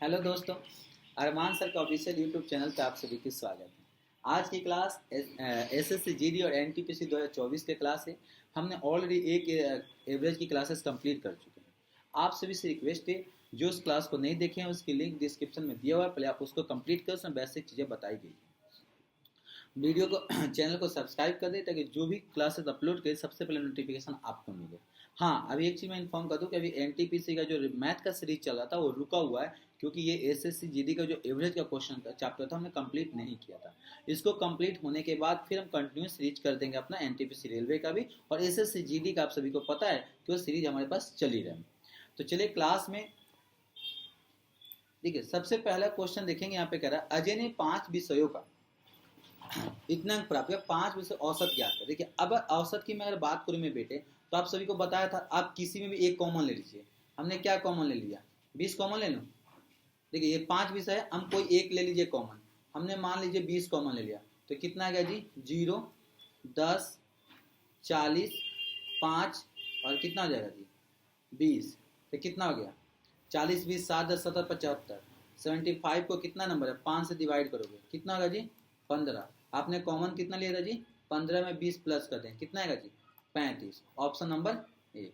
Hello दोस्तों, अरमान sir का official YouTube channel पे आप सभी की स्वागत है। आज की क्लास एसएससी जीडी और एनटीपीसी 2024 के क्लास है। हमने ऑलरेडी एक एवरेज की क्लासेस कंप्लीट कर चुके हैं। आप सभी से रिक्वेस्ट है, जो उस क्लास को नहीं देखे हैं उसकी लिंक डिस्क्रिप्शन में दिया हुआ है, पहले आप उसको कंप्लीट कर, उसमें बेसिक चीज़ें बताई गई हैं। वीडियो को चैनल को सब्सक्राइब कर दे ताकि जो भी क्लासेस अपलोड करें सबसे पहले नोटिफिकेशन आपको मिले। हाँ, अभी एक चीज़ मैं इन्फॉर्म कर दूं कि अभी एनटीपीसी का जो मैथ का सीरीज चल रहा था वो रुका हुआ है, क्योंकि ये एसएससी जीडी का जो एवरेज का क्वेश्चन का चैप्टर था हमने कंप्लीट नहीं किया था। इसको कंप्लीट होने के बाद फिर हम कंटिन्यू सीरीज कर देंगे अपना एनटीपीसी रेलवे का भी, और एसएससी जीडी का आप सभी को पता है कि वो सीरीज हमारे पास चली रहे। तो चलिए क्लास में देखिए, सबसे पहला क्वेश्चन देखेंगे। यहाँ पे कह रहा है अजय ने 5 विषयों का इतना अंक प्राप्त किया, 5 विषय औसत ज्ञात कर। देखिए, अब औसत की मैं अगर बात करूं मैं बेटे, तो आप सभी को बताया था आप किसी में भी एक कॉमन ले लीजिए। हमने क्या कॉमन ले लिया? 20 कॉमन ले लूं। देखिए, ये 5 विषय है, हम कोई एक ले लीजिए कॉमन। हमने मान लीजिए 20 कॉमन ले लिया, तो कितना आ गया जी? 0, 10, 40, 5 और कितना हो जाएगा जी? 20। तो कितना हो गया? 40, 20, 7, 10, 17, 75। 75 को कितना नंबर है? 5 से डिवाइड करोगे, कितना होगा जी? 15। आपने कॉमन कितना लिया था जी? 15 में 20 प्लस कर दें, कितना आएगा जी? 35। Option number A.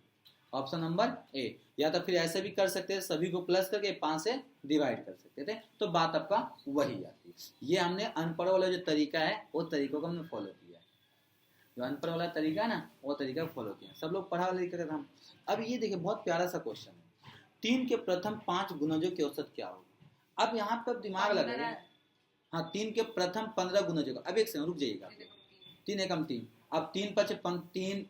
Option number A. या तो फिर ऐसे भी कर सकते हैं, सभी को प्लस करके 5 से डिवाइड कर सकते थे, तो बात आपका वही आती है। ये हमने अनपढ़ वाला जो तरीका है वो तरीकों को हमने फॉलो किया है। जो अनपढ़ वाला तरीका है ना, वो तरीका फॉलो किया। सब लोग पढ़ा वाला तरीका था। अब ये देखिए, बहुत प्यारा सा क्वेश्चन है। 3 के प्रथम 5 गुणजों की औसत क्या होगी? अब यहाँ पर दिमाग लगाइए। हाँ, 3 के प्रथम 15 गुणजों का। अब एक सेकंड रुक जाइएगा। 3 एकम 3, अब 3 5 3।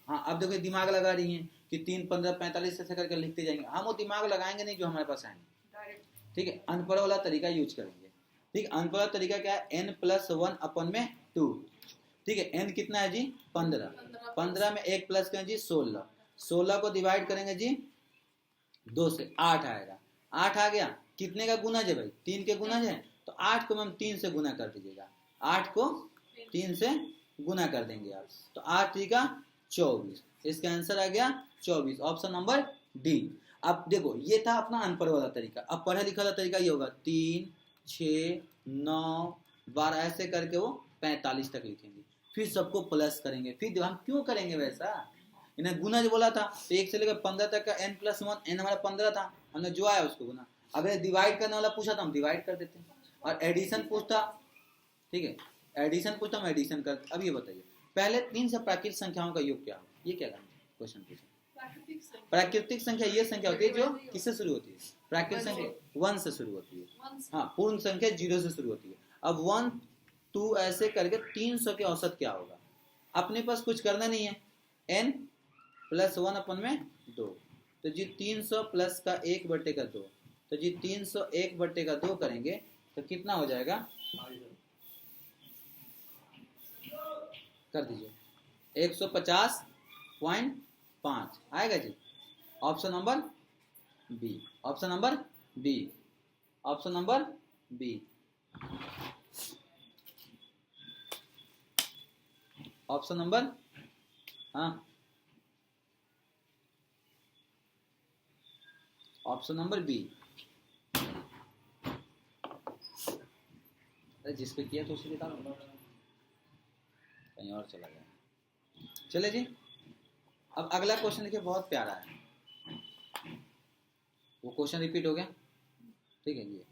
हाँ, अब देखो दिमाग लगा रही हैं कि 3 15 45 ऐसे करके लिखते जाएंगे। हम वो दिमाग लगाएंगे नहीं जो हमारे पास आएंगे। ठीक है, अनपढ़ वाला तरीका यूज करेंगे। ठीक, अनपढ़ वाला तरीका क्या है? n+1/2। ठीक है, n कितना है जी? 15। 15 में 1 प्लस करें जी 16। 16 को डिवाइड करेंगे जी 2 से, 8 आएगा। 8 आ गया। कितने का गुणज है भाई? 3 के गुणज है, तो 8 को हम 3 से गुना कर दीजिएगा। 8 को 3 से गुना कर देंगे आप, तो 8 3 का 24। इसका आंसर आ गया 24, ऑप्शन नंबर डी। अब देखो, ये था अपना अनपढ़ वाला तरीका। अब पढ़ा लिखा वाला तरीका ये होगा 3 6 9 12 ऐसे करके वो 45 तक लिखेंगे, फिर सबको प्लस करेंगे। फिर हम क्यों करेंगे वैसा? इन्हें गुना जो बोला था, तो 1 से लेकर 15 तक का n+1, n हमारा 15 था, हमने जो आया उसको गुना। अब डिवाइड करने वाला पूछा तो हम डिवाइड कर देते हैं, और एडिशन पूछता, ठीक है, एडिशन पूछता हम एडिशन कर। अब ये बताइए, पहले 3 से प्राकृतिक संख्याओं का योग क्या हो? ये क्या क्वेश्चन पूछा? प्राकृतिक संख्या ये संख्या होती है जो किससे शुरू होती है? प्राकृतिक संख्या 1 से शुरू होती है। हाँ, पूर्ण संख्या 0 से शुरू होती है। अब 1 2 ऐसे करके 300 के औसत क्या होगा? अपने पास कुछ करना नहीं है, n+1/2। तो जी 300 प्लस का 1/2, तो जी 300 1/2 करेंगे तो कितना हो जाएगा? कर दीजिए 150.5 आएगा जी। Option number B. Option number B. Option number B. Option number, हाँ, ऑप्शन नंबर बी। जिस पे किया तो उसे बता दो, कहीं और चला गया। चले जी, अब अगला क्वेश्चन देखिए, बहुत प्यारा है। वो क्वेश्चन रिपीट हो गया, ठीक है ये।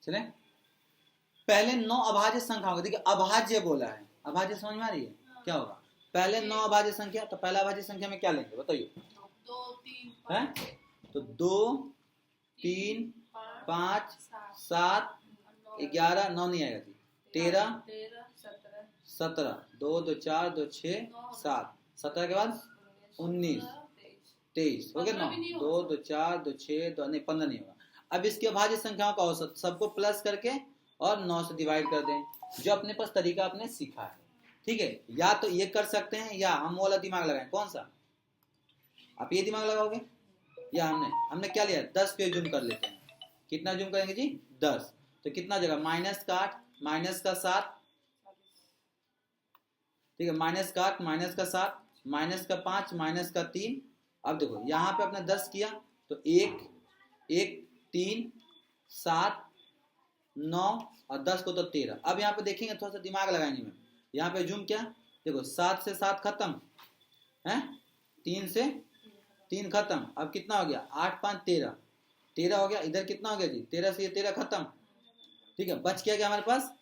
चले, पहले 9 अभाज्य संख्या होगा। देखिए, अभाज्य बोला है, अभाज्य समझ में आ रही है? क्या होगा? पहले 9 अभाज्य संख्या, तो पहला अभाज्य संख्या में क्या लेंगे बताइए? 2 3 5 तो 2 3 5 7 11 9 नहीं आएगा जी, 13 17 2 2 4 2 6 7 17 के बाद 19 23 हो गया। 9 2 2 4 2 6 2 नहीं 15 नहीं होगा। अब इसके अभाज्य संख्याओं का औसत सबको प्लस करके और 9 से डिवाइड कर दें, जो अपने पास तरीका आपने सीखा है। ठीक है, या तो ये कर सकते हैं या हम वो वाला दिमाग लगाएं। कौन सा? आप ये दिमाग लगाओगे या हमने क्या लिया, 10 पे जूम कर लेते हैं। कितना जूम करेंगे जी? 10। तो कितना जगह, माइनस का 8 माइनस का 7, ठीक है, माइनस का 8 माइनस का 7 माइनस का 5 माइनस का 3। अब देखो यहाँ पे आपने 10 किया तो 1 1 3 7 9 और 10 को तो 13। अब यहाँ पे देखेंगे, थोड़ा सा दिमाग लगाएंगे मैं। यहाँ पे जूम क्या, देखो 7 से 7 खत्म है, 3 से 3 खत्म। अब कितना हो गया, 8 5 13, 13 हो गया। इधर कितना हो गया जी, 13 से ये 13 खत्म। ठीक है, बच क्या गया हमारे पास,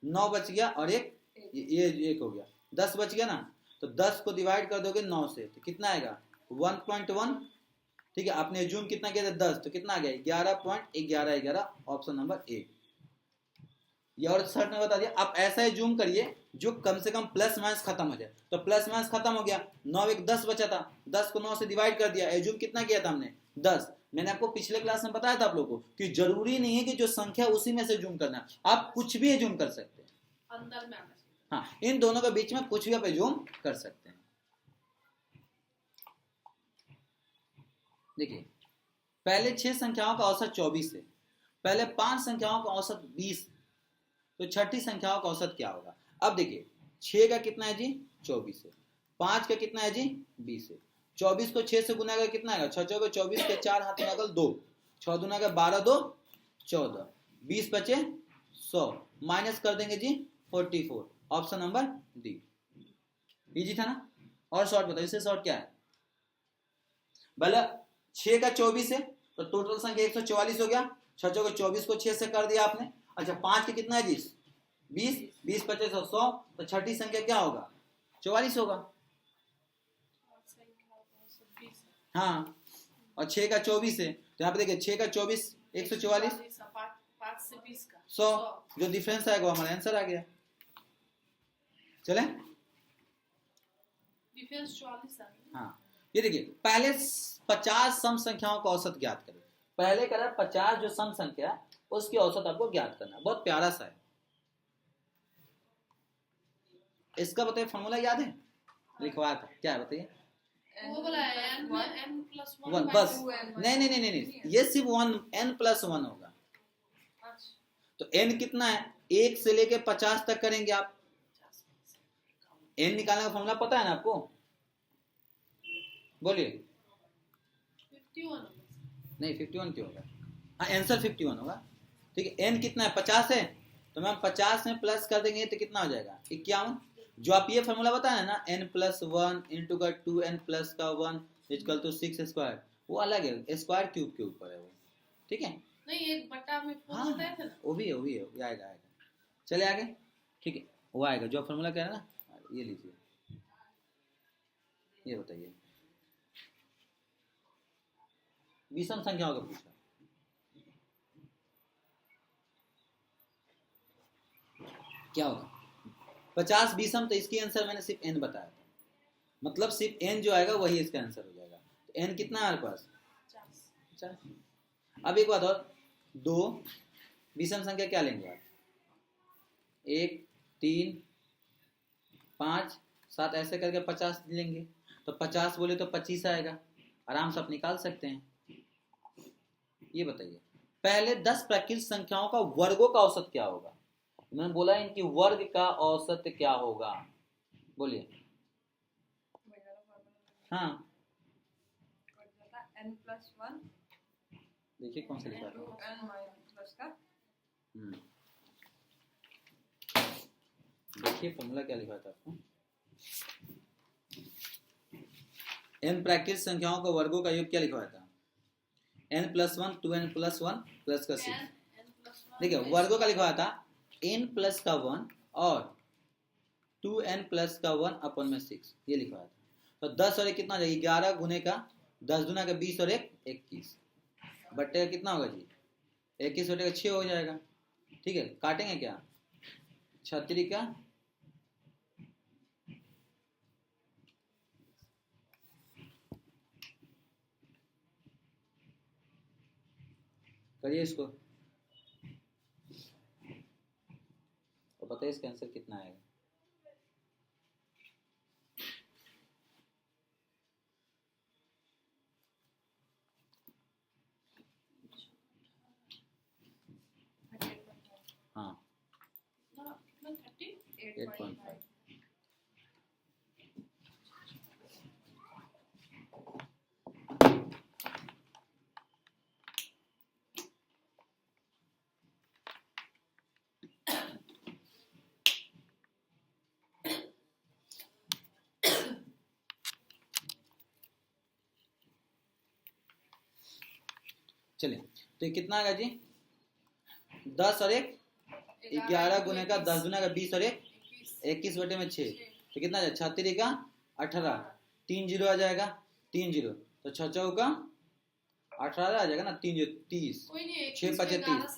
9 बच गया और एक ये एक हो गया, 10 बच गया ना। तो 10 को डिवाइड कर दोगे 9 से तो कितना आएगा, 1.1। ठीक है, आपने जूम कितना किया था, 10, तो कितना आ गया, 11.1111, ऑप्शन नंबर ए। ये और सर ने बता दिया। आप ऐसा ही जूम करिए जो कम से कम प्लस माइनस खत्म हो जाए। तो प्लस माइनस खत्म हो गया, 9 एक 10 बचा था, 10 को 9 से डिवाइड कर दिया। जूम कितना किया था हमने, 10। मैंने आपको पिछले क्लास में बताया था आप लोगों को कि जरूरी नहीं है कि जो संख्या उसी में से जूम करना, आप कुछ भी जूम कर सकते हैं, अंदर में आना चाहिए। हाँ, इन दोनों के बीच में कुछ भी आप जूम कर सकते हैं। देखिए, पहले 6 संख्याओं का औसत 24 है, पहले 5 संख्याओं का औसत 20, तो छठी संख्याओं का औसत क्या होगा। अब देखिए 6 का कितना है जी, 24 है। 5 का कितना है जी, 20 है। 24 को 6 से गुना कर कितना आएगा, 6 चौके 24 के 4 हाथ में 2, 6 दूना का 12 2 14, 20 बचे 100, माइनस कर देंगे जी 44, ऑप्शन नंबर डी। इजी था ना। और शॉर्ट बताओ, इससे शॉर्ट क्या है, भले 6 का 24 है तो टोटल संख्या 144 हो गया। 6 चौके 24 को 6 से कर दिया आपने। अच्छा 5 के कितना है जी, 20, 20 25 100, तो छठी संख्या क्या होगा, 44 होगा। हाँ, और 6 का 24 है तो यहाँ पे देखिए 6 का 24 144, 5 से 20 का 100, जो डिफरेंस आएगा हमारा आंसर आ गया। चले, डिफरेंस 44 आ गया। हाँ, ये देखिए पहले 50 सम संख्याओं का औसत ज्ञात करें। पहले करा 50 जो सम संख्या है उसकी औसत आपको ज्ञात करना है। बहुत प्यारा सा है, इसका बताइए फॉर्मूला याद है, लिखवाया था, क्या है बताइए। वो बोला है n+1 वन, बस नहीं नहीं नहीं नहीं नहीं, ये सिर्फ n+1 होगा। तो n कितना है, 1 से लेके 50 तक करेंगे आप। n निकालने का फॉर्मूला पता है ना आपको, बोलिए। 51 नहीं 51 क्यों होगा, हाँ आंसर 51 होगा। ठीक है, n कितना है, 50 है, तो मैम 50 में प्लस कर देंगे तो कितना हो जाएगा, 51। जो आप ये फॉर्मूला बताया ना, n+1 इंटू का 2n+1 इक्वल टू 6 स्क्वायर, वो अलग है, स्क्वायर क्यूब के ऊपर है वो। ठीक है, नहीं, एक बट्टा में हाँ बताया था ना, वो भी है, वो आएगा आएगा। चले आगे, ठीक है, वो आएगा जो फॉर्मूला कह रहे हैं ना, ये लीजिए, ये बताइए। विषम संख्याओं का पूछा, क्या होगा 50 विषम, तो इसकी आंसर मैंने सिर्फ n बताया था, मतलब सिर्फ n जो आएगा वही इसका आंसर हो जाएगा। तो n कितना है हमारे पास, 50। अब एक बात और, 2 विषम संख्या क्या लेंगे आप, 1 3 5 7 ऐसे करके 50 लेंगे, तो 50 बोले तो 25 आएगा, आराम से आप निकाल सकते हैं। ये बताइए पहले 10 प्राकृतिक संख्याओं का वर्गों का औसत क्या होगा। मैंने बोला इनकी वर्ग का औसत क्या होगा, बोलिए। हाँ n+1 देखिए कौन सा लिखा है, देखिए फॉर्मूला क्या लिखा था आपको, n प्राकृतिक संख्याओं का वर्गों का योग क्या लिखा हुआ था, n+1 2n+1 प्लस का 6। देखिए वर्गों का लिखा हुआ था n प्लस का 1 और 2n प्लस का 1 अपन में 6, ये लिखा हुआ था। तो 10 और 1 कितना हो जाएगा, 11 गुने का 10 दूना का 20 और 1 21, बट्टे का कितना होगा जी, 21 बटे का 6 हो जाएगा। ठीक है, काटेंगे क्या, 36 का करिए इसको, तो बताइए इसका आंसर कितना आएगा। हाँ, 8.5। चलिए, तो ये कितना आएगा जी? 10 और 1 11 गुने का 10 गुना का 20 और 1 21 बटे में 6, तो कितना आ जाएगा? 36 का 18, 3 जीरो आ जाएगा, 3 जीरो, तो 6 चौका 18 आ जाएगा ना, 3 जीरो 30, 6 पचे 30,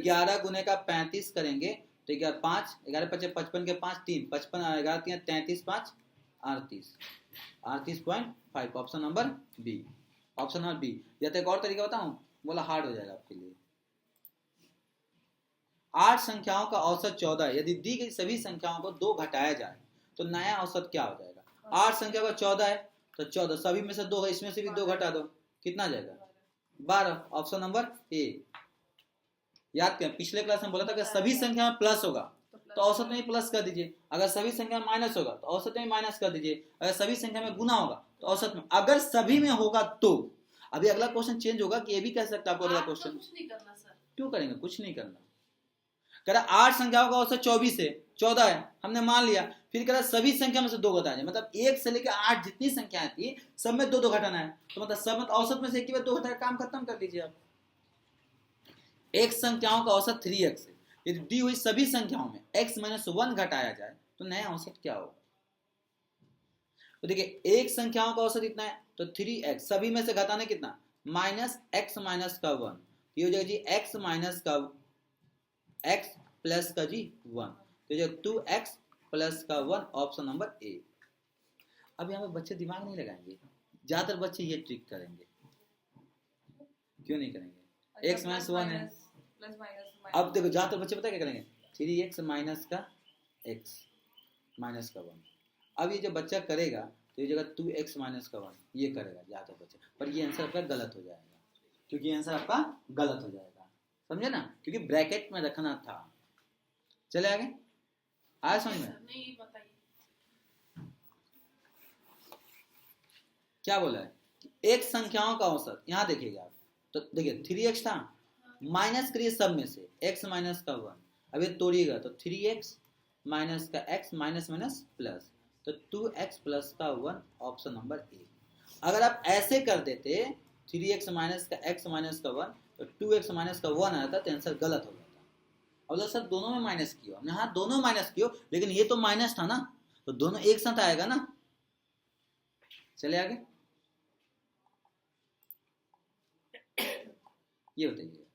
11 गुने का 35 करेंगे तो 11 5 11 पचे 55 के 5 3 55 11 33 5 38 38.5। Option number B, option number B. या तो एक और तरीका बताऊं, बोला हार्ड हो जाएगा आपके लिए। 8 संख्याओं का औसत 14 है, यदि दी गई सभी संख्याओं को 2 घटाया जाए तो नया औसत क्या हो जाएगा? 8 संख्या का 14 है तो 14 सभी में से 2 है, इसमें से भी 2 घटा दो, कितना जाएगा? 12। Option number A. याद करें पिछले क्लास में बोला था कि सभी संख्या में प्लस होगा तो औसत में ही प्लस कर दीजिए, अगर सभी संख्या में माइनस होगा तो औसत में माइनस कर दीजिए, अगर सभी संख्या में गुना होगा तो औसत में, अगर सभी में होगा तो। अभी अगला क्वेश्चन चेंज होगा कि ये भी कह सकता है आपको अगला क्वेश्चन। कुछ नहीं करना सर। क्यों करेंगे? कुछ नहीं करना। कह रहा 8 संख्याओं का औसत 24 है, 14 है, हमने मान लिया, फिर कह रहा सभी संख्या में से 2 घटाना है, मतलब 1 से लेकर 8 जितनी संख्याएं थी सब में 2 घटाना है, तो मतलब सब में औसत में से एक ही बार 2 घटाकर काम खत्म कर दीजिए आप। एक संख्याओं का औसत 3x है, यदि दी हुई सभी संख्याओं में x - 1 घटाया जाए तो नया औसत क्या होगा? तो देखिए एक संख्याओं का औसत इतना है तो 3x, सभी में से घटाने कितना? -x - 1, ये हो जाएगा जी x माइनस का x प्लस का जी 1, तो जो 2x प्लस का 1, ऑप्शन नंबर ए। अब यहाँ पे बच्चे दिमाग नहीं लगाएंगे, ज्यादातर बच्चे ये ट्रिक करेंगे। क्यों नहीं करेंगे? x - 1 है, अब देखो ज्यादातर बच्चे पता क्या करेंगे? 3x माइनस का x माइनस का 1। अब ये जो बच्चा करेगा तो ये जगह 2x माइनस का 1 ये करेगा ज्यादातर बच्चे, पर ये आंसर आपका गलत हो जाएगा, क्योंकि आंसर आपका गलत हो जाएगा, समझे ना, क्योंकि ब्रैकेट में रखना था। चले आगे, आया समझ में? नहीं बताइए क्या बोला है? एक संख्याओं का औसत, यहाँ देखिएगा आप, तो देखिए 3x था, माइनस करिए सब में से x माइनस का 1, अब ये तोड़िएगा तो 3x माइनस का x माइनस माइनस प्लस, तो 2x प्लस का 1, ऑप्शन नंबर ए। अगर आप ऐसे कर देते 3x माइनस का x माइनस का 1 तो 2x माइनस का 1 आता तो आंसर गलत हो जाता। अब तो सर दोनों में माइनस किया हमने, हाँ दोनों माइनस किया, लेकिन ये तो माइनस था ना, तो दोनों एक साथ आएगा ना। चले आगे, ये बताइए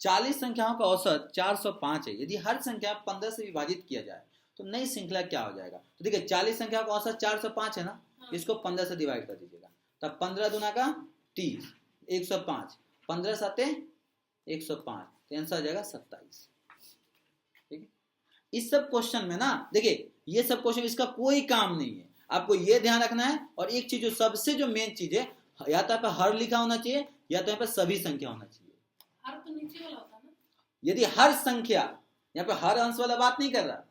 40 संख्याओं का औसत 405 है, यदि हर संख्या 15 से विभाजित किया जाए तो नई श्रृंखला क्या हो जाएगा? तो देखिए 40 संख्याओं का औसत 405 है ना, इसको 15 से डिवाइड कर दीजिएगा, तब 15 दूना का 30, 105, 15 साते 105, तो आंसर आ जाएगा 27। ठीक है, इस सब क्वेश्चन में ना देखिए ये सब क्वेश्चन इसका कोई काम नहीं है, आपको ये ध्यान रखना है। और एक चीज जो सबसे जो मेन चीज है, या तो यहाँ पे हर लिखा होना चाहिए या तो यहाँ पे सभी संख्या होना चाहिए। हर तो नीचे वाला होता है ना, यदि हर संख्या, यहाँ पे हर अंश वाला बात नहीं कर रहा,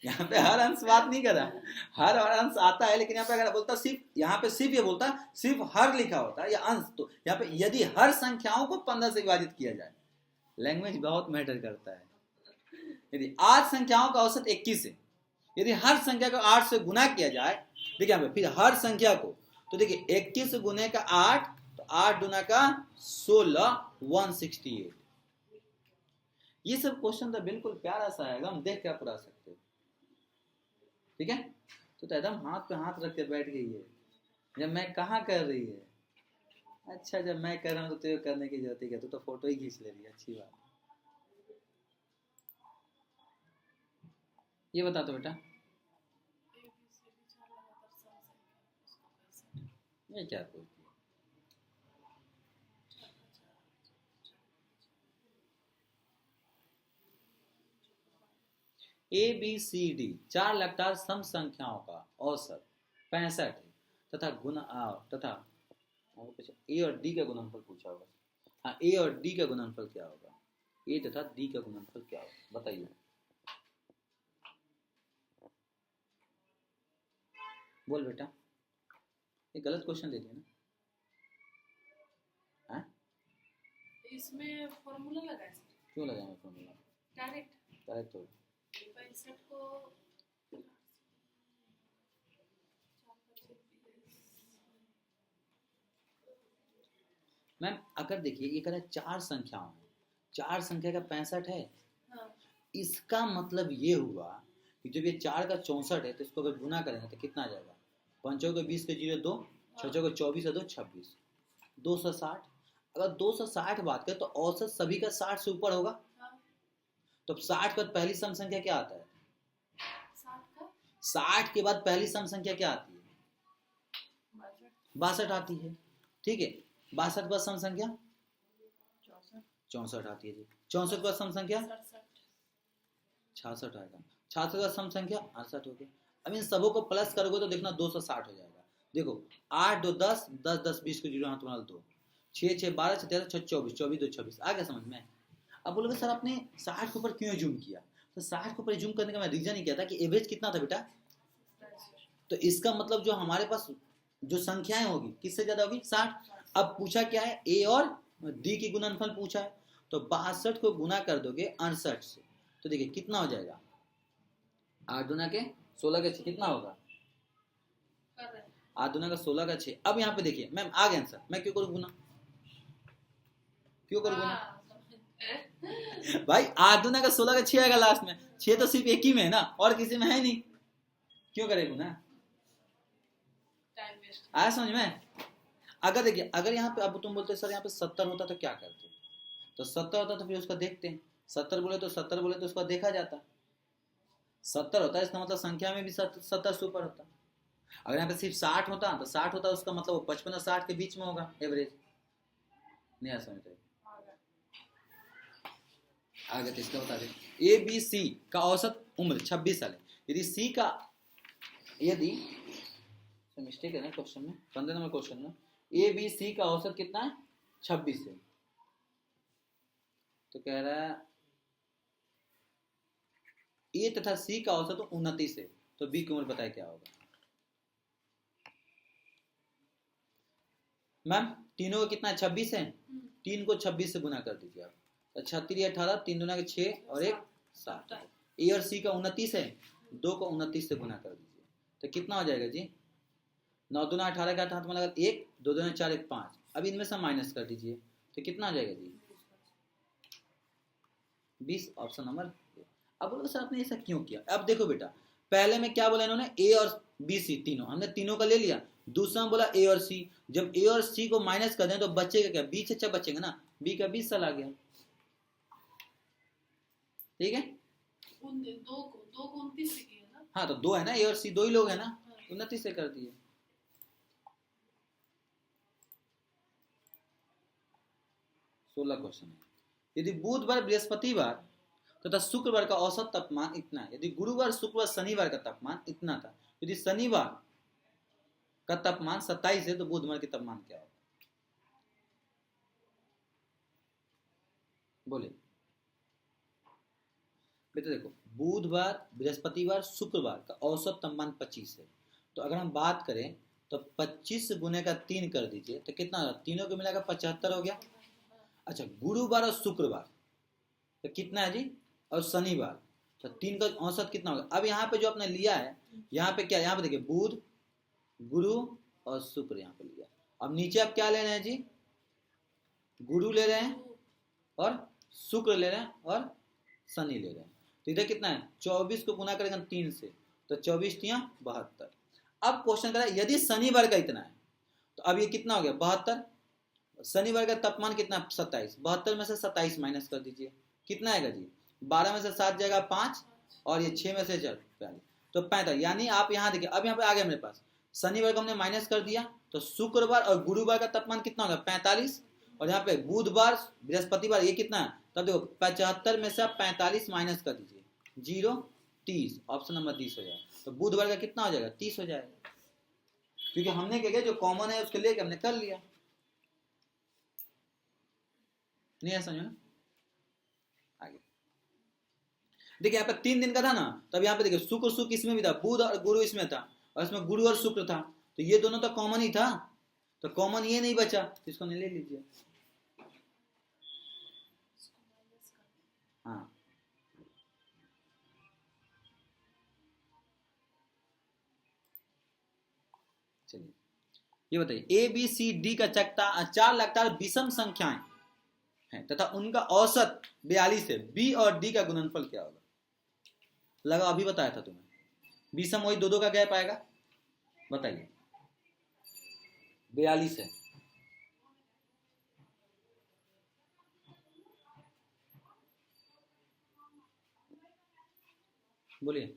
यहाँ पे हर अंश बात नहीं कर रहा, हर अंश आता है, लेकिन यहाँ पे अगर बोलता सिर्फ, यहाँ पे सिर्फ ये बोलता सिर्फ हर लिखा होता है या अंश, तो यहाँ पे यदि हर संख्याओं को 15 से विभाजित किया जाए, लैंग्वेज बहुत मैटर करता है। यदि 8 संख्याओं का औसत 21 है, यदि हर संख्या को 8 से गुना किया जाए, देखिए यहाँ पे फिर हर संख्या को, तो देखिए 21 गुने का 8, तो 8 गुना का 16, 168। ये सब क्वेश्चन तो बिल्कुल प्यारा सा आएगा, हम देख क्या पढ़ा सकते हो। ठीक है, तो एकदम हाथ पे हाथ रख के बैठ गई है, जब मैं कहाँ कर रही है, अच्छा जब मैं कर रहा हूँ तो तुझे करने की जरूरत है, तू तो फोटो ही खींच ले रही है, अच्छी बात। ये बता दो बेटा, ये क्या बोलती है? ए बी सी डी 4 लगातार सम संख्याओं का औसत 65 है तथा ए और डी का गुणनफल पूछा होगा। हाँ, ए और डी का गुणनफल क्या होगा, ए तथा डी का गुणनफल क्या होगा बताइए। बोल बेटा, ये गलत क्वेश्चन दे दिया ना। हाँ, इसमें फॉर्मूला लगाए सर, क्यों लगाएंगे फॉर्मूला, डायरेक्ट करेक्ट हो। 65 को मैम अगर देखिए ये कह रहा है 4 संख्याओं है, 4 संख्या का 65 है, हाँ, इसका मतलब ये हुआ कि जब ये 4 का 64 है तो इसको अगर गुना करेंगे तो कितना आ जाएगा, 5 के 20 के 0 2, 6 के 24 है 2 26, 260। अगर 260 बात करें तो औसत सभी का 60 से ऊपर होगा, हाँ, तो 60 के बाद पहली सम संख्या क्या आता है, 60 का 60 के बाद पहली सम संख्या क्या आती है, 62 आती है। ठीक है, 62 के बाद सम संख्या 64 आती है जी, 64 के बाद सम संख्या 66 आएगा, 66 के बाद सम संख्या 68 हो गया। अब इन सबों को प्लस करोगे तो देखना 260 हो जाएगा। देखो 8 2 10 10 10 20 को 0 हाथ में 2, 6 6 12 6 13 6 24 24 2 26 आ गया समझ में। अब बोलोगे सर आपने 60 के ऊपर क्यों जूम किया, तो 60 के ऊपर जूम करने का मैं रीजन ही किया था कि एवरेज कितना था बेटा, तो इसका मतलब जो हमारे पास जो संख्याएं होगी किससे ज्यादा होगी 60। अब पूछा क्या है, ए और डी की गुणनफल पूछा है, तो 62 को गुना कर दोगे 68 से, तो देखिए कितना हो जाएगा, 8 दूना के 16 के 6 कितना होगा, 8 दूना का 16 का 6। अब यहाँ पे देखिए मैम आ गया आंसर, मैं क्यों करूँ गुना, क्यों करूँ गुना भाई, 8 दूना का 16 का 6 आएगा लास्ट में, 6 तो सिर्फ एक ही में है ना और किसी में है नहीं, क्यों करे गुना, टाइम वेस्ट आया समझ में। अगर देखिए अगर यहाँ पे अब तुम बोलते सर यहाँ पे 70 होता तो क्या करते, तो 70 होता तो फिर उसका देखते हैं, 70 बोले तो उसका देखा जाता, 70 होता है इसका मतलब संख्या में भी 70 से ऊपर होता। अगर यहाँ पे सिर्फ 60 होता तो 60 होता उसका मतलब वो 55 और 60 के बीच में होगा एवरेज, नहीं आ समझते। आगे तो इसका बता दें, ए बी सी का औसत उम्र 26 साल है, यदि सी का यदि मिस्टेक है ना क्वेश्चन में, 15 नंबर क्वेश्चन में ए बी सी का औसत कितना है 26 है, तो कह रहा है ए तथा सी का औसत 29 है, तो बी की उम्र बताए क्या होगा। मैम तीनों का कितना है 26 है, 3 को 26 से गुना कर दीजिए आप, तो 36 18 3 दूना के 6 और 1 7, ए और सी का 29 है, 2 को 29 से गुना कर दीजिए तो कितना हो जाएगा जी, 9 दूना 18 का हाथ में लगा 1, 2 दूना 4 1 5, अब इनमें से माइनस कर दीजिए तो कितना आ जाएगा जी 20, ऑप्शन नंबर। अब बोलो सर आपने ऐसा क्यों किया, अब देखो बेटा पहले में क्या बोला इन्होंने ए और बी सी तीनों, हमने तीनों का ले लिया, दूसरा में बोला ए और सी, जब ए और सी को माइनस कर दें तो बचेगा क्या, बी से बचेगा ना, बी का 20 साल आ गया, ठीक है। उन दो को 29 से किया ना, हाँ तो 2 है ना, ए और सी 2 ही लोग है ना, 29 से कर दिए। सोलह क्वेश्चन है, यदि बुधवार बृहस्पतिवार तथा शुक्रवार का औसत तापमान इतना है, यदि गुरुवार शुक्रवार शनिवार का तापमान इतना था, यदि शनिवार का तापमान 27 है तो बुधवार के तापमान क्या होगा, बोले बेटा। देखो बुधवार बृहस्पतिवार शुक्रवार का औसत तापमान 25 है, तो अगर हम बात करें तो 25 गुने का 3 कर दीजिए तो कितना होगा, तीनों को मिलाकर 75 हो गया। अच्छा गुरुवार और शुक्रवार तो कितना है जी, और शनिवार तो 3 का औसत कितना होगा। अब यहाँ पे जो आपने लिया है, यहाँ पे क्या, यहाँ पे देखिए बुध गुरु और शुक्र यहाँ पे लिया, अब नीचे आप क्या ले रहे हैं जी, गुरु ले रहे हैं और शुक्र ले रहे हैं और शनि ले रहे हैं, तो इधर कितना है 24 को गुना करेंगे 3 से तो 24 तिया 72। अब क्वेश्चन करा यदि शनिवार का इतना है तो अब ये कितना हो गया 72, शनिवार का तापमान कितना 27, 72 में से 27 माइनस कर दीजिए कितना आएगा जी, 12 में से 7 जाएगा 5 और ये 6 में से 4 45, तो 45, यानी आप यहाँ देखिए अब यहाँ पे आ गया मेरे पास, शनिवार को हमने माइनस कर दिया तो शुक्रवार और गुरुवार का तापमान कितना होगा 45, और यहाँ पे बुधवार बृहस्पतिवार ये कितना है, तब देखो 75 में से आप 45 माइनस कर दीजिए 0, 30, ऑप्शन नंबर 30 हो जाएगा। तो बुधवार का कितना हो जाएगा? 30 हो जाएगा, क्योंकि हमने क्या किया, जो कॉमन है उसके लेके हमने कर लिया। नहीं है समझो ना? आगे देखिए यहाँ पे 3 दिन का था ना, तब यहाँ पे देखिए शुक्र सुख इसमें भी था, बुध और गुरु इसमें था, और इसमें गुरु और शुक्र था, तो ये दोनों तो कॉमन ही था, तो कॉमन ये नहीं बचा, तो इसको नहीं ले लीजिए। हाँ चलिए ये बताइए, ए बी सी डी का चार लगातार विषम संख्याएं हैं तथा उनका औसत 42 है, बी और डी का गुणनफल क्या होगा? लगा अभी बताया था तुम्हें, विषम वही 2-2 का गैप आएगा, बताइए 42 है, बोलिए।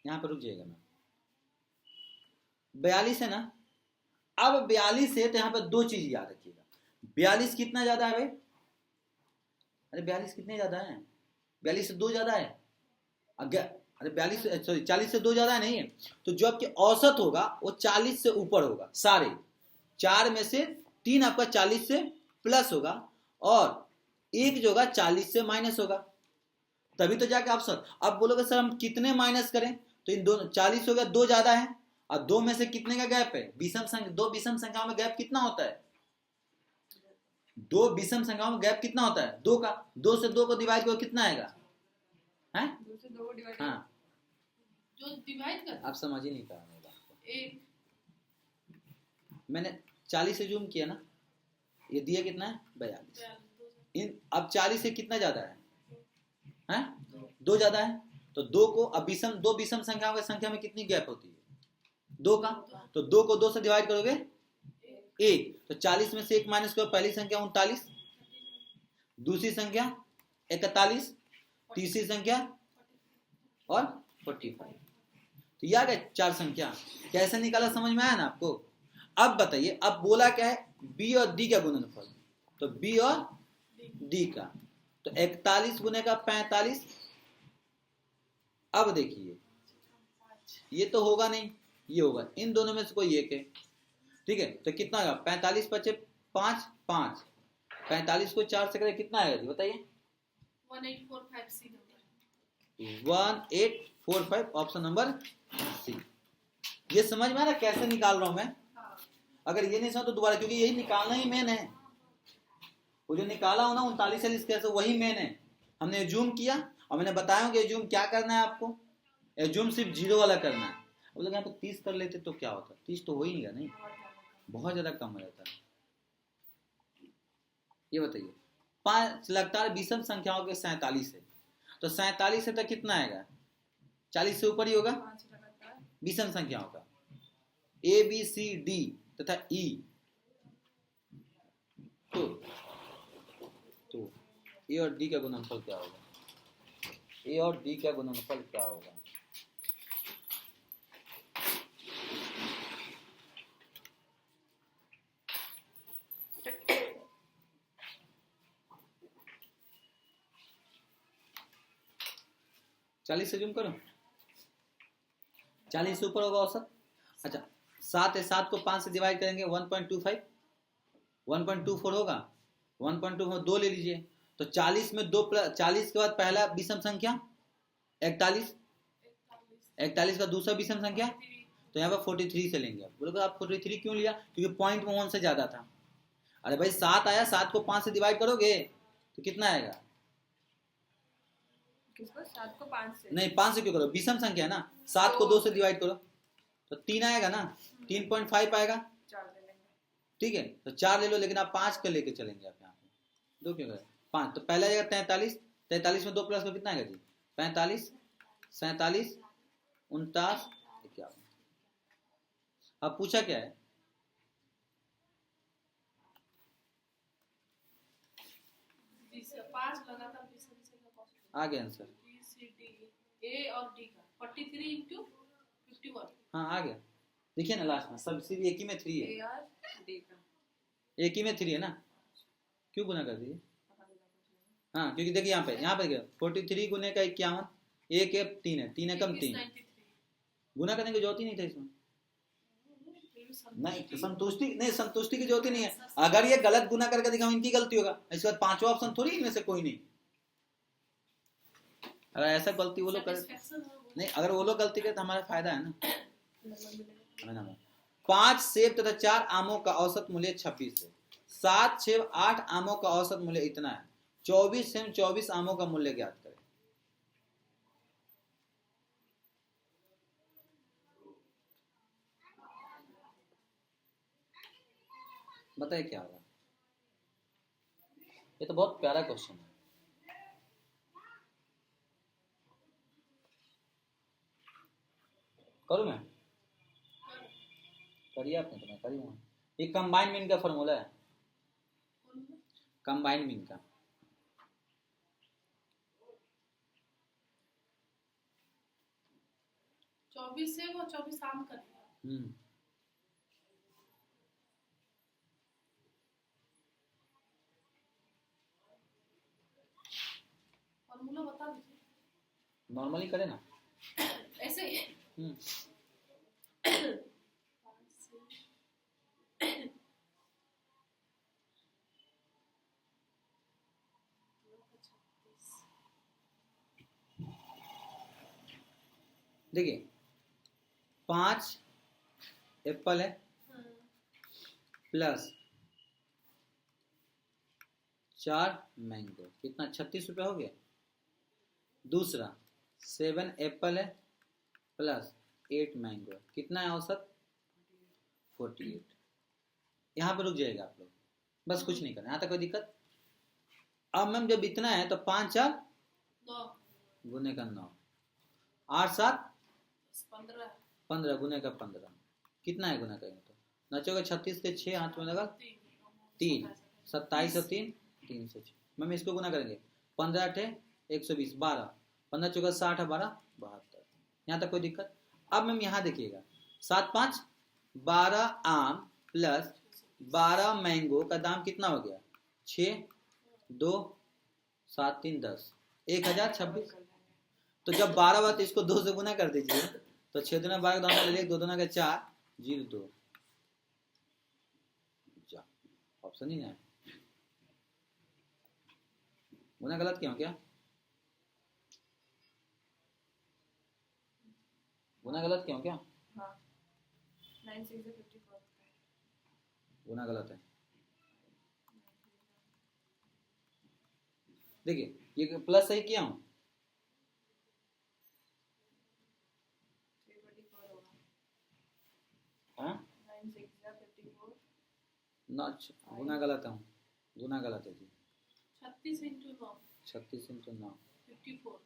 यहां पर रुक जाइएगा मैं, 42 है ना, अब 42 है तो यहां पर 2 चीज याद रखिएगा, 42 कितना ज्यादा है भाई? अरे 42 कितने ज्यादा है? 42 से 2 ज्यादा है, अरे 42 सॉरी 40 से 2 ज्यादा है नहीं है, तो जो आपके औसत होगा वो 40 से ऊपर होगा, सारे 4 में से 3 आपका 40 से प्लस होगा, और एक जो होगा 40 से माइनस होगा, तभी तो जाके औसत। अब बोलोगे सर हम कितने माइनस करें, तो इन दोनों 40 हो गया, 2 ज्यादा है, और 2 में से कितने का गैप है? विषम संख्या, 2 विषम संख्याओं में गैप कितना होता है? 2 विषम संख्याओं में गैप कितना होता है? 2 का, 2 से 2 को डिवाइड करो कितना आएगा? हैं? 2 से 2 को डिवाइड, हाँ जो डिवाइड कर, आप समझ ही नहीं पा रहे बात को। एक मैंने 40 से जूम किया ना, ये दिया कितना है? 42। इन अब 40 से कितना ज्यादा है? हैं? 2 ज्यादा है, तो 2 को अब दो विषम संख्याओं की संख्या में कितनी गैप होती है? 2 का, तो 2 को 2 से डिवाइड करोगे 1, तो 40 में से 1 माइनस करो, पहली संख्या 39, दूसरी संख्या 41, तीसरी संख्या और 45, तो ये आ गए 4 संख्या। कैसे निकाला समझ में आया ना आपको? अब बताइए, अब बोला क्या है? बी और डी का गुणनफल, तो बी और डी का, तो 41 गुने का 45। अब देखिए ये तो होगा नहीं, ये होगा, इन दोनों में से कोई एक है, ठीक है, तो कितना होगा? 45 बचे 5, 5, 45 को 4 से करें कितना आएगा जी बताइए? 1845, ऑप्शन नंबर सी। ये समझ में आ रहा कैसे निकाल रहा हूं मैं? अगर ये नहीं समझ तो दोबारा, क्योंकि यही निकालना ही मेन है, वो जो निकाला हो ना 39 कैसे, वही मेन है। हमने जूम किया और मैंने बताया कि जूम क्या करना है आपको, जूम सिर्फ 0 वाला करना है। वो लोग यहाँ पे 30 कर लेते तो क्या होता? 30 तो हो ही नहीं, बहुत ज्यादा कम हो जाता है। ये बताइए 5 लगातार विषम संख्याओं के 47 है, तो 47 है तो कितना आएगा? 40 से ऊपर ही होगा विषम संख्याओं का, ए बी सी डी तथा ई, तो ए और डी का गुणनफल क्या होगा? ए और डी का गुणनफल क्या होगा? चालीस से जूम करो, 40 से ऊपर होगा औसत। अच्छा 7 है, 7 को 5 से डिवाइड करेंगे 1.25, 1.24 होगा, 1.24 2 ले लीजिए, तो 40 में 2 प्लस 40 के बाद पहला विषम संख्या 41, 41 का दूसरा विषम संख्या, तो यहाँ पर 43 से लेंगे। आप बोलोगे आप 43 क्यों लिया? क्योंकि पॉइंट में 1 से ज्यादा था। अरे भाई 7 आया, 7 को 5 से डिवाइड करोगे तो कितना आएगा? 7 को 5 से नहीं 5 से क्यों करो, विषम संख्या है ना, 7 को 2 से डिवाइड करो तो 3 आएगा ना, 3.5 आएगा, 4 ले लेंगे, ठीक है, तो 4 ले लो, लेकिन आप 5 का लेके चलेंगे आप यहाँ पे, 2 क्यों करें? 5, तो पहला जाएगा 43, 43 में 2 प्लस को कितना आएगा जी? 45, 47, 49, 51। अब पूछा क्या है? आ गया आंसर, ए और डी का 43 into 51। हाँ आ गया, देखिए ना लास्ट में सब सिर्फ एक ही में 3 है, ए और डी का एक ही में 3 है ना, क्यों गुना कर दीजिए? हाँ, क्योंकि देखिए यहाँ पे क्या 43 गुने का 51, एक है 3 है, 3 एकम 3, 93 गुना करने की जरूरत ही नहीं था इसमें। नहीं, संतुष्टि नहीं, संतुष्टि की जरूरत ही नहीं है। अगर ये गलत गुना करके दिखाऊं इनकी गलती होगा, इसके बाद पांचवा ऑप्शन थोड़ी इनमें से कोई नहीं। अगर ऐसा गलती वो लोग कर नहीं, अगर वो लोग गलती करे तो हमारा फायदा है ना। 5 सेब तथा 4 आमों का औसत मूल्य 26 है। 7 सेब 8 आमों का औसत मूल्य इतना है। 24 सेब 24 आमों का मूल्य ज्ञात करें। बताइए क्या होगा। ये तो बहुत प्यारा क्वेश्चन है। करूँ मैं? करिए आपने तो मैं करूँगा। ये कंबाइन मीन का फॉर्मूला है, कंबाइन मीन का। चौबीस से वो 24 आम करेगा। फॉर्मूला बता दीजिए। नॉर्मली करे ना, ऐसे ही। देखिए 5 एप्पल है प्लस 4 मैंगो, कितना 36 रुपया हो गया। दूसरा 7 एप्पल है प्लस 8 मैंगो, कितना है औसत 48। यहाँ पे रुक जाएगा आप लोग, बस कुछ नहीं करना, यहाँ तक कोई दिक्कत। अब मैम जब इतना है तो 5 4 गुने का 9, 8 7 15 गुने का 15, कितना है गुना करेंगे तो नचोगे 36 के 6 हाथ में लगा 3, 27 और 3 306। मैम इसको गुना करेंगे 15 8 120, 12 15 चौका 60 12 72, यहाँ तक कोई दिक्कत। अब मैम यहाँ देखिएगा 7 5 12 आम प्लस 12 मैंगो का दाम कितना हो गया 6 2 7 3 10, 1026। तो जब 12 बार तो इसको 2 से गुना कर दीजिए, तो 6 दूना 12 का दाम ले 2 दूना का 4 0 2, ऑप्शन ही नहीं है। गुना गलत क्यों क्या? गुना गलत क्यों क्या? हाँ, 9 6 54 गुना गलत है। देखिए ये प्लस सही किया हूं, गुना गलत है, गुना गलत है जी। 36 इंटू 9 36 इंटू 9 54।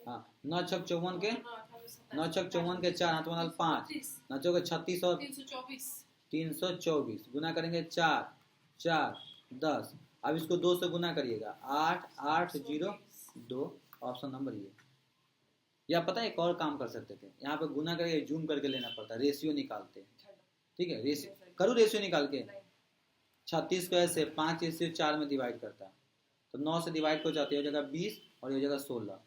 हाँ, 9 6 54 के 9 6 54 के 4 हाथ में 5 9 चौके 36 और 324 गुना करेंगे 4 4 10। अब इसको 2 से गुना करिएगा 8 8 0 2, ऑप्शन नंबर ये। या पता है एक और काम कर सकते थे, यहाँ पे गुना करके जूम करके लेना पड़ता, रेशियो निकालते। ठीक है, रेशियो करूँ, रेशियो निकाल के 36 को ऐसे 5 ऐसे 4 में डिवाइड करता, तो 9 से डिवाइड हो जाती है, हो जाएगा 20 और ये हो जाएगा 16।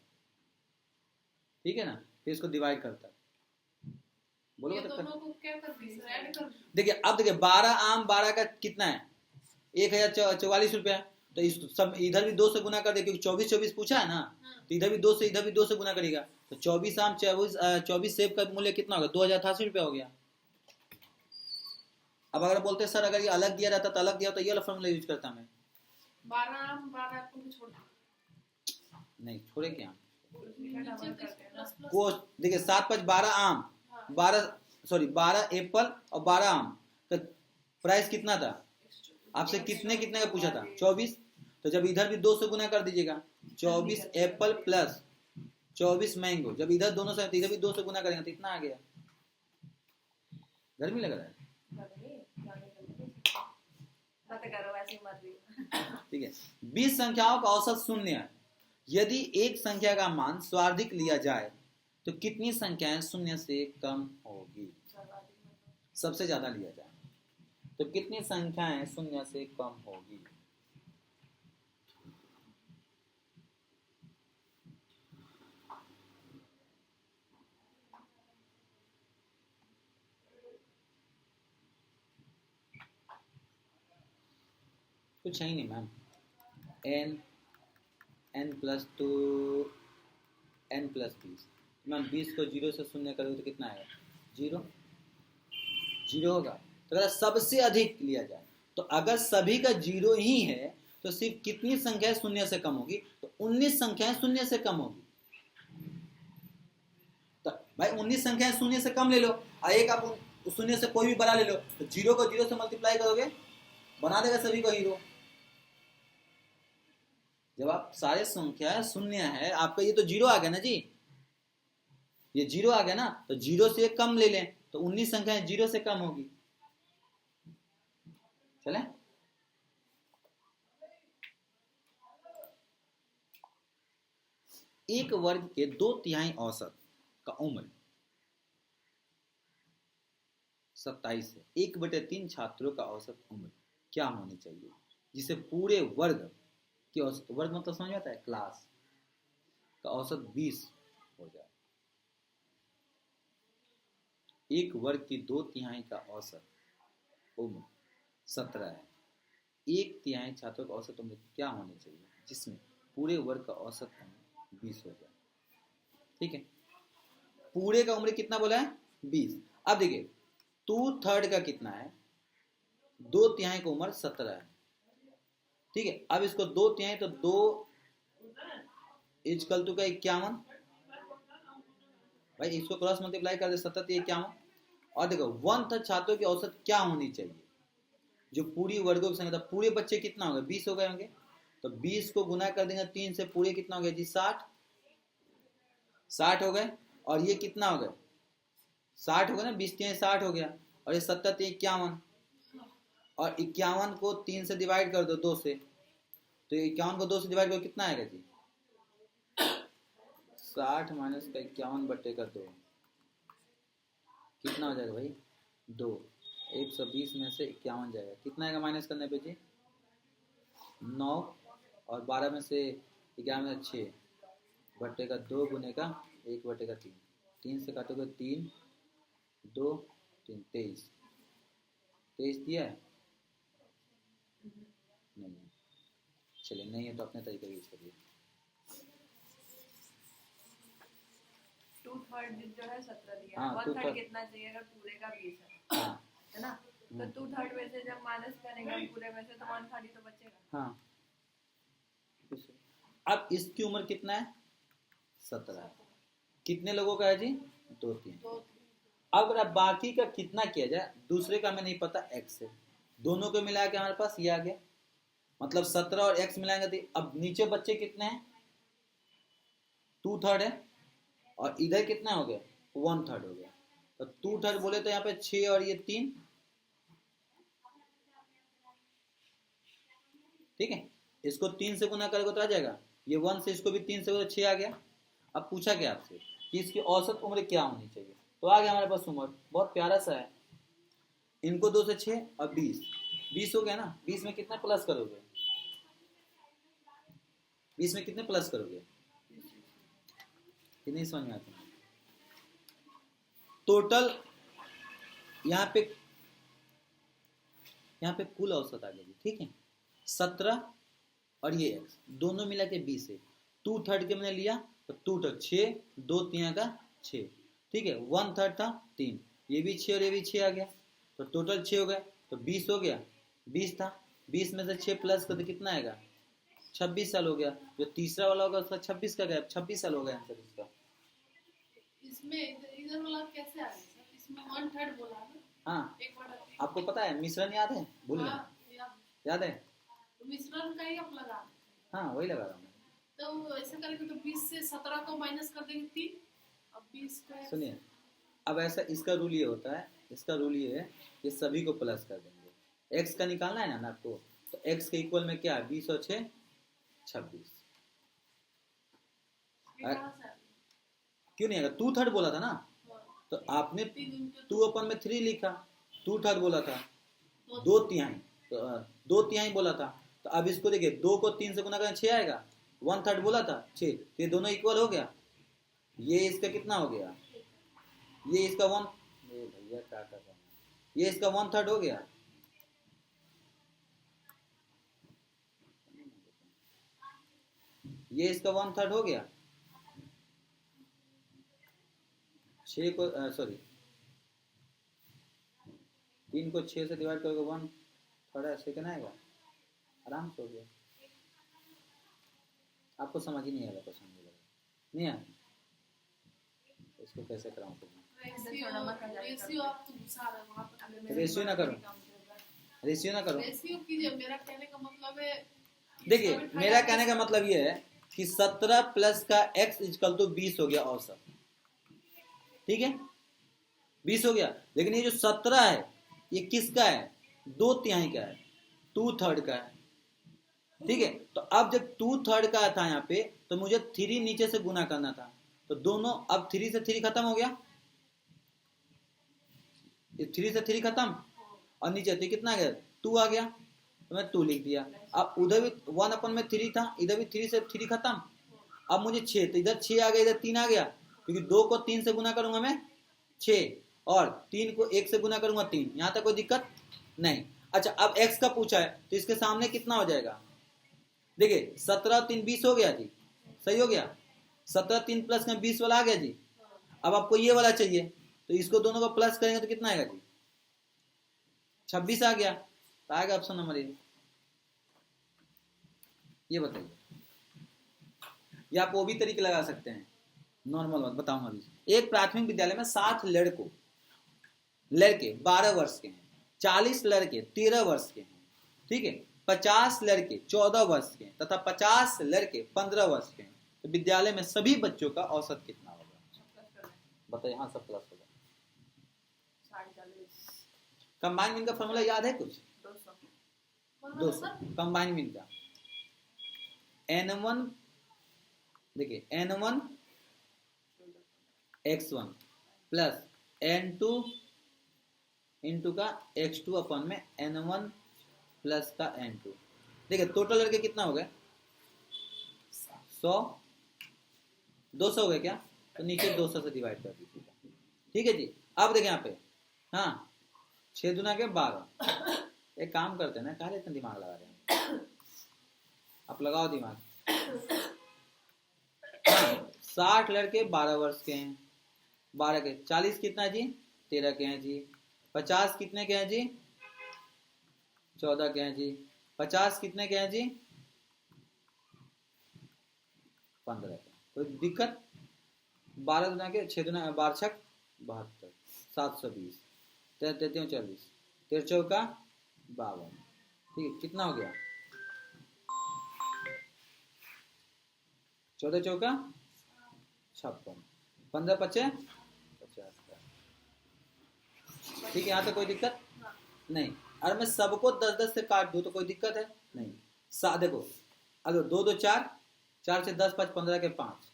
ठीक है ना, फिर इसको डिवाइड करता। बोलो ये दोनों को क्या कर देखिए अब देखिए 12 आम 12 का कितना है 1044 रुपया, तो इस सब इधर भी 2 से गुना कर दे, क्योंकि 24 24 पूछा है ना, तो इधर भी 2 से इधर भी 2 से गुना करेगा, तो 24 आम 24 सेब का मूल्य कितना होगा 2088 रुपया हो गया। अब अगर बोलते सर अगर ये अलग दिया रहता तो अलग दिया, तो ये वाला फॉर्मूला यूज करता मैं। 12 आम 12 एप्पल छोड़ नहीं छोड़े क्या को, देखिए 7 5 12 आम 12 एप्पल और 12 आम का प्राइस कितना था आपसे, कितने कितने का पूछा था 24, तो जब इधर भी 2 से गुना कर दीजिएगा 24 एप्पल प्लस 24 मैंगो, जब इधर दोनों से इधर भी 2 से गुना करेंगे तो इतना आ गया। गर्मी लग रहा है, ठीक है। 20 संख्याओं का औसत शून्य है, यदि एक संख्या का मान सर्वाधिक लिया जाए तो कितनी संख्याएं शून्य से कम होगी। सबसे ज्यादा लिया जाए तो कितनी संख्याएं शून्य से कम होगी। कुछ है ही नहीं मैम, n+2 n+20 मैम 20 को 0 से शून्य करोगे तो कितना आएगा? 0 0 होगा। तो अगर सबसे अधिक लिया जाए तो अगर सभी का 0 ही है तो सिर्फ कितनी संख्याएं शून्य से कम होगी? तो 19 संख्याएं शून्य से कम होगी। तो भाई 19 संख्याएं शून्य से कम ले लो और एक आप शून्य से कोई भी बड़ा ले लो तो 0 को 0 से मल्टीप्लाई करोगे बना देगा सभी को हीरो। जब आप सारे संख्या शून्य है, आपका ये तो 0 आ गया ना जी, ये 0 आ गया ना, तो 0 से कम ले लें तो 19 संख्याएं 0 से कम होगी। चले एक वर्ग के 2/3 औसत का उम्र 27 है। 1/3 छात्रों का औसत उम्र क्या होनी चाहिए जिसे पूरे वर्ग की औसत, वर्ग मतलब समझ में आता है, क्लास का औसत 20 हो जाए। एक वर्ग की 2/3 का औसत उम्र 17 है। 1/3 छात्रों का औसत उम्र क्या होनी चाहिए जिसमें पूरे वर्ग का औसत उम्र 20 हो जाए? ठीक है, पूरे का उम्र कितना बोला है? 20। अब देखिए 2/3 का कितना है? 2/3 का उम्र 17 है। ठीक है, अब इसको 2/3 तो 2 इजकल टू का 51, भाई इसको क्रॉस मल्टीप्लाई कर दे 17 51। और देखो 1/3 छात्रों की औसत क्या होनी चाहिए जो पूरी वर्गों की संख्या, पूरे बच्चे कितना हो गए? 20 हो गए होंगे, तो 20 को गुना कर देंगे 3 से, पूरे कितना हो गया जी? 60 हो गए। और ये कितना हो गए? 60 हो गया ना, 20 60 हो गया। और ये 17 51, और 51 को 3 से डिवाइड कर दो 2 से, तो 51 को 2 से डिवाइड करो कितना आएगा जी? 60 माइनस का 51/2 कितना हो जाएगा भाई? 2। 120 में से 51 जाएगा, कितना आएगा माइनस करने पे जी? 9। और 12 में से 11 में 6/2 गुने का 1/3, 3 से काटोगे 3 2 3 23 दिया है? नहीं है, चलिए नहीं है तो अपने तरीके यूज करिए। 2/3 जो है 17 दिया, हाँ, 1/3 कितना चाहिए अगर पूरे का 20 है? हाँ, है ना, तो 2/3 में से जब माइनस करेंगे पूरे में से तो 1/3 ही तो बचेगा। हाँ। अब इसकी उम्र कितना है? 17 है। कितने लोगों का है जी? 2/3। अब अगर बाकी का कितना किया जाए, दूसरे का हमें नहीं पता, x है, दोनों को मिला के हमारे पास ये आ गया, मतलब 17 और x मिलाएंगे तो अब नीचे बच्चे कितने हैं? 2/3 है, और इधर कितना हो गया? 1/3 हो गया। तो 2/3 बोले तो यहाँ पे 6 और ये 3, ठीक है, इसको 3 से गुना करोगे तो आ जाएगा, ये 1 से इसको भी 3 से 6 आ गया। अब पूछा क्या आपसे कि इसकी औसत उम्र क्या होनी चाहिए, तो आ गया हमारे पास उम्र, बहुत प्यारा सा है। इनको 2 से 6 और 20 हो गया ना, 20 में कितना प्लस करोगे? 20 में कितने प्लस करोगे? नहीं समझ में आता। टोटल यहाँ पे कुल औसत आ गई, ठीक है, 17 और ये x दोनों मिला के 20 है। 2/3 के मैंने लिया तो 2/3 6, 2/3 का 6, ठीक है, 1/3 था 3, ये भी 6 और ये भी 6 आ गया, तो टोटल 6 हो गए, तो 20 हो गया। 20 था, 20 में से 6 प्लस कर तो कितना आएगा? 26 साल हो गया। जो तीसरा वाला होगा उसका 26 का गैप, 26 साल हो गया आंसर इसका। इसमें इधर वाला कैसे आ गया सर? इसमें 1/3 बोला ना। हाँ, 1/3 आपको पता है मिश्रण याद है? भूल गए? हाँ, याद है? तो मिश्रण का ही आप लगा, हाँ वही लगा रहा हूँ। तो ऐसे करेंगे तो 20 से 17 को माइनस कर देंगे 3, अब 20 का सुनिए, अब ऐसा इसका रूल ये होता है, इसका रूल ये है कि सभी को प्लस कर देंगे। x का निकालना है ना आपको, तो x के इक्वल में क्या है? 20 और 6 26। क्यों नहीं आएगा? 2/3 बोला था ना, तो आपने 2/3 लिखा, 2/3 बोला था, 2/3 तो 2/3 बोला था, तो अब इसको देखिए 2 को 3 से गुना करें 6 आएगा, 1/3 बोला था 6, तो ये दोनों इक्वल हो गया। ये इसका कितना हो गया? ये इसका भैया क्या कर रहा है, ये इसका 1/3 हो गया। ये इसका 1/3 हो गया। 6 को सॉरी 3 को 6 से डिवाइड करोगे 1/3 ऐसे कितना आएगा, आराम से हो गया। आपको समझ ही नहीं आएगा, पसंद नहीं लगा नहीं आया, इसको कैसे कराऊं फिर रेशियो आप तो घुसा रहे हो वहाँ पे। रेशियो ना करो, रेशियो ना करो। रेशियो कीजिए, मेरा कहने का मतलब है। देखिए मेरा कहने का मतलब ये है कि 17 प्लस का x इक्वल टू 20 हो गया औसत, ठीक है 20 हो गया। लेकिन ये जो 17 है ये किसका है, 2/3 का है, 2/3 का है, ठीक है। तो अब जब 2/3 का था यहाँ पे तो मुझे 3 नीचे से गुना करना था, तो दोनों अब 3 से 3 खत्म हो गया, 3 से 3 खत्म और नीचे 3 कितना गया 2 आ गया, तो मैं 2 लिख दिया। अब उधर भी 1/3 था, इधर भी 3 से 3 खत्म। अब मुझे 6, तो इधर 6 आ गया, इधर 3 आ गया, क्योंकि 2 को 3 से गुना करूंगा मैं 6 और 3 को 1 से गुना करूंगा 3। यहां तक कोई दिक्कत नहीं। अच्छा अब x का पूछा है तो इसके सामने कितना हो जाएगा, देखिए 17 और 3 20 हो गया जी, सही हो गया। 17 3 प्लस में 20 वाला आ गया जी। अब आपको ये वाला चाहिए तो इसको दोनों को प्लस करेंगे तो कितना आएगा जी, 26 आ गया। तो आएगा ऑप्शन नंबर ए। ये बताइए, या आप वो भी तरीके लगा सकते हैं, नॉर्मल बात बताऊंगा अभी। एक प्राथमिक विद्यालय में 60 लड़के 12 वर्ष के हैं, 40 लड़के 13 वर्ष के हैं, ठीक है, 50 लड़के 14 वर्ष के हैं तथा 50 लड़के 15 वर्ष के हैं। तो विद्यालय में सभी बच्चों का औसत कितना होगा, बताइए। हाँ सब प्लस होगा। कंबाइन मीन का फॉर्मूला याद है कुछ, 200 कंबाइन मीन का। n1 देखिए n1 x1 plus n2 into का x2 अपन में n1 प्लस का n2। देखिए टोटल लड़के कितना हो गए 100, 200 हो गए क्या, तो नीचे 200 से डिवाइड कर दीजिएगा, ठीक है जी। अब देखिए यहाँ पे हाँ 6 दूना के 12। एक काम करते हैं ना, काहे इतना दिमाग लगा रहे हैं, आप लगाओ दिमाग। 60 लड़के 12 वर्ष के हैं, 12 के 40 कितना है जी 13 के हैं जी, 50 कितने के हैं जी 14 के हैं जी, 50 कितने के हैं जी 15 के। कोई दिक्कत, 12 दुना के 6 दुना 12 छक 72, 720, 33 40, 13 चौका 52, ठीक है कितना हो गया 14 चौका 56, 15 पचे 50, ठीक है। यहाँ तो कोई दिक्कत नहीं। अगर मैं सबको 10-10 से काट दूं तो कोई दिक्कत है नहीं। देखो अगर 2 2 4, 4 से 10 5 15 के 5,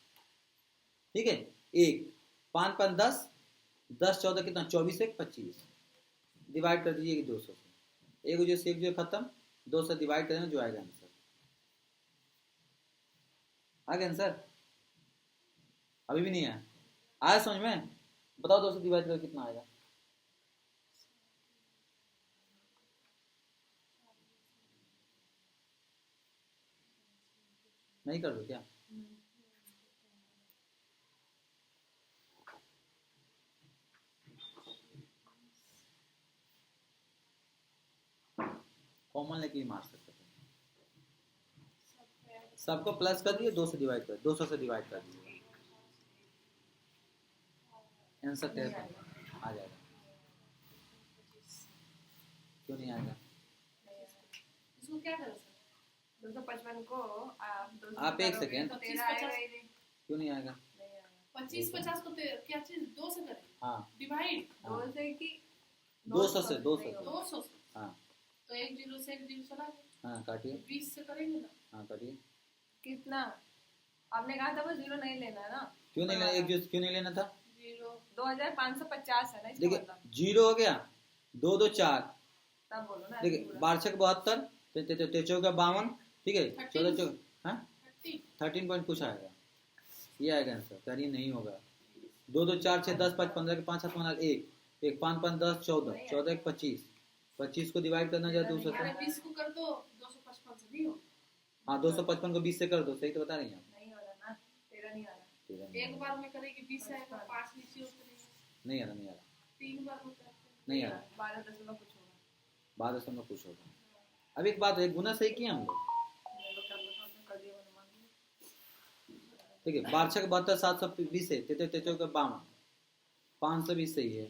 ठीक है, 1 5 5 10, 10 14 कितना 24 1 25, डिवाइड कर दीजिए 200 से, एक जो से एक जो खत्म, 2 से डिवाइड करेंगे जो आएगा आंसर, आ गया आंसर। अभी भी नहीं आया, आया समझ में, बताओ 2 से डिवाइड कर कितना आएगा। नहीं कर दो क्या, कॉमन लेके ही मार सकते हैं। सबको प्लस कर दिए, 2 से डिवाइड कर, 200 से डिवाइड कर दिए, आंसर 13 आ जाएगा। क्यों नहीं आएगा, इसको क्या करें सर, 255 को आप एक सेकेंड, क्यों नहीं आएगा 25 50 को क्या चीज 2 से करें, हाँ डिवाइड 2 से कि 200 से 200 200 से, हाँ तो 1 0 से 1 0 चला गया, हाँ काटिए, 20 से करेंगे ना, हाँ काटिए। कितना आपने कहा था वो 0 नहीं लेना ना, क्यों नहीं लेना, एक जूस क्यों नहीं लेना था, 0 2550 है ना इसका देखिए मतलब, 0 हो गया, 2 2 4, तब बोलो ना, देखिए 12 72, 13 52, ठीक है 14 14 हाँ 13 पॉइंट कुछ आएगा, ये आएगा आंसर। करिए नहीं होगा, 2 2 4 6 10 5 15 के 5 7 15 1 1 5 5 10 14 14 25, 25 को डिवाइड करना जाए 200 से, 20 को कर दो 255 से नहीं हो, हाँ 255 को 20 से कर दो, सही तो बता रही हैं आप। नहीं हो रहा ना, 13 नहीं आ रहा। 13 नहीं एक बार में करेगी 20 आएगा, 5 नीचे उतरेगा। नहीं आ रहा, नहीं आ रहा, 3 बार में करते हैं। नहीं आ रहा, 12 कुछ होगा। 12 कुछ होगा। अब एक बात है, गुना सही किया हम लोग, मेरे को क्या पता, उसने कर दिया अनुमान। ठीक है। 12 72 720 है, 33 का 52, 520 सही है,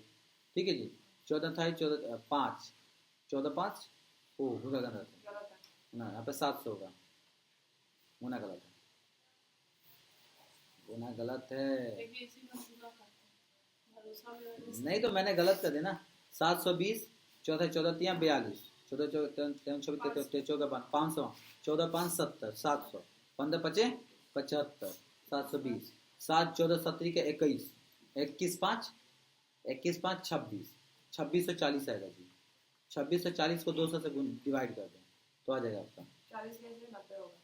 ठीक है जी। 14 था 14 5 14 5 ओ होगा गलत है गलत है। ना, यहाँ पे 700 होगा, गुना गलत है, गुना गलत है। देखिए इसी में पूरा करते हैं। भरोसा मेरा नहीं। नहीं तो मैंने गलत कर देना, 720 14 14 3 42 14 24 13 500 14 5 70 700 15 5 75 720 7 14 17 के 21 21 5 21 5 26 2640 आएगा जी। 2640 को 200 से डिवाइड कर दें तो आ जाएगा आपका 40 में से 90 होगा।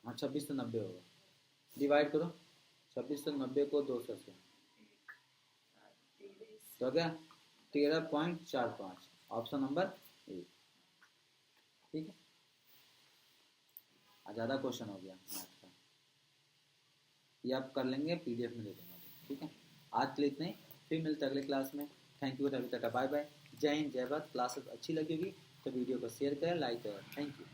हाँ 26 से 90 होगा, डिवाइड करो 26 से 90 को 200 से तो क्या 13.45, ऑप्शन नंबर ए, ठीक है। ज़्यादा क्वेश्चन हो गया मैथ का, ये आप कर लेंगे, पीडीएफ में दे दूंगा, ठीक है। आज के लिए इतना ही, फिर मिलते हैं अगले क्लास में। थैंक यू, अभी तक बाय बाय, जय हिंद जय भारत। क्लासेस अच्छी लगी होगी तो वीडियो को शेयर करें, लाइक करें, थैंक यू।